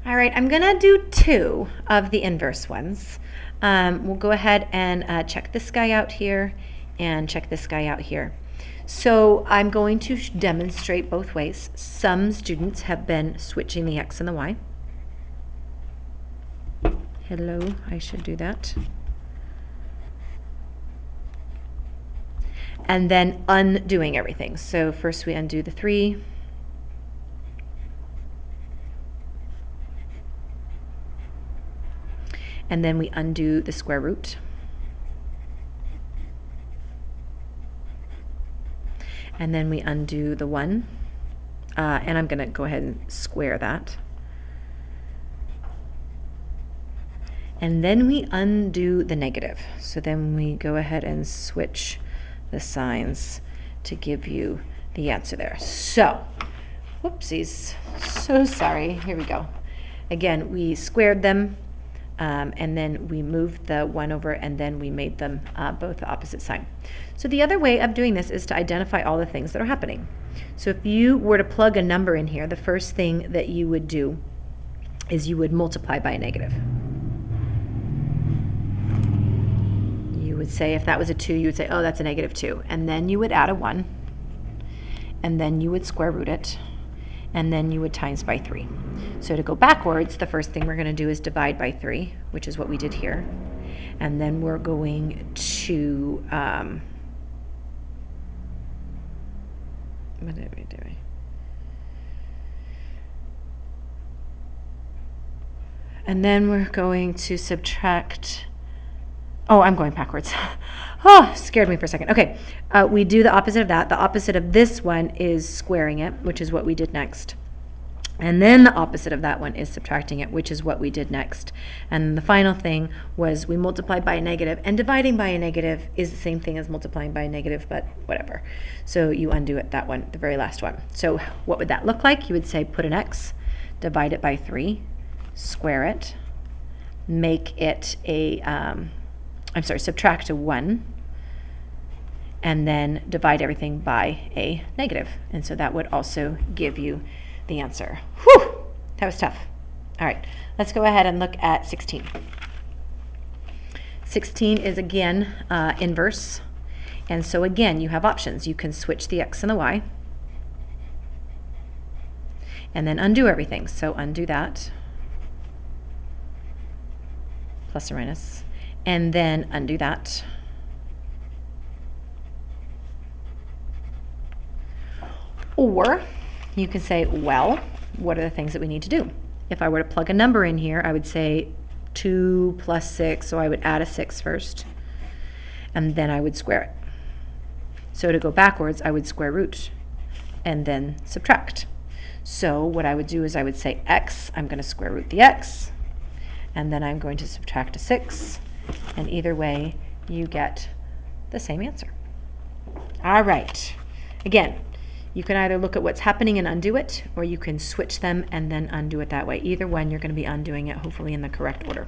All right, I'm gonna do 2 of the inverse ones. We'll go ahead and check this guy out here and check this guy out here. So I'm going to demonstrate both ways. Some students have been switching the x and the y. Hello, I should do that. And then undoing everything. So first we undo the 3. And then we undo the square root. And then we undo the 1. And I'm going to go ahead and square that. And then we undo the negative. So then we go ahead and switch the signs to give you the answer there. So, whoopsies, so sorry, here we go. Again, we squared them, and then we moved the 1 over, and then we made them both the opposite sign. So the other way of doing this is to identify all the things that are happening. So if you were to plug a number in here, the first thing that you would do is you would multiply by a negative. You would say, if that was a 2, you would say, oh, that's a negative 2. And then you would add a 1, and then you would square root it, and then you would times by 3. So to go backwards, the first thing we're going to do is divide by 3, which is what we did here. And then we're going to, what are we doing? And then we're going to subtract, oh, I'm going backwards. Oh, scared me for a second. Okay, we do the opposite of that. The opposite of this one is squaring it, which is what we did next. And then the opposite of that one is subtracting it, which is what we did next. And the final thing was we multiplied by a negative, and dividing by a negative is the same thing as multiplying by a negative, but whatever. So you undo it, that one, the very last one. So what would that look like? You would say put an x, divide it by 3, square it, make it a, subtract a 1, and then divide everything by a negative. And so that would also give you the answer. Whew, that was tough. All right, let's go ahead and look at 16. 16 is again inverse. And so again, you have options. You can switch the x and the y, and then undo everything. So undo that, plus or minus, and then undo that. Or you can say, well, what are the things that we need to do? If I were to plug a number in here, I would say 2 plus 6, so I would add a 6 first, and then I would square it. So to go backwards, I would square root, and then subtract. So what I would do is I would say x, I'm going to square root the x, and then I'm going to subtract a 6, and either way, you get the same answer. All right. Again, you can either look at what's happening and undo it, or you can switch them and then undo it that way. Either one, you're going to be undoing it, hopefully in the correct order.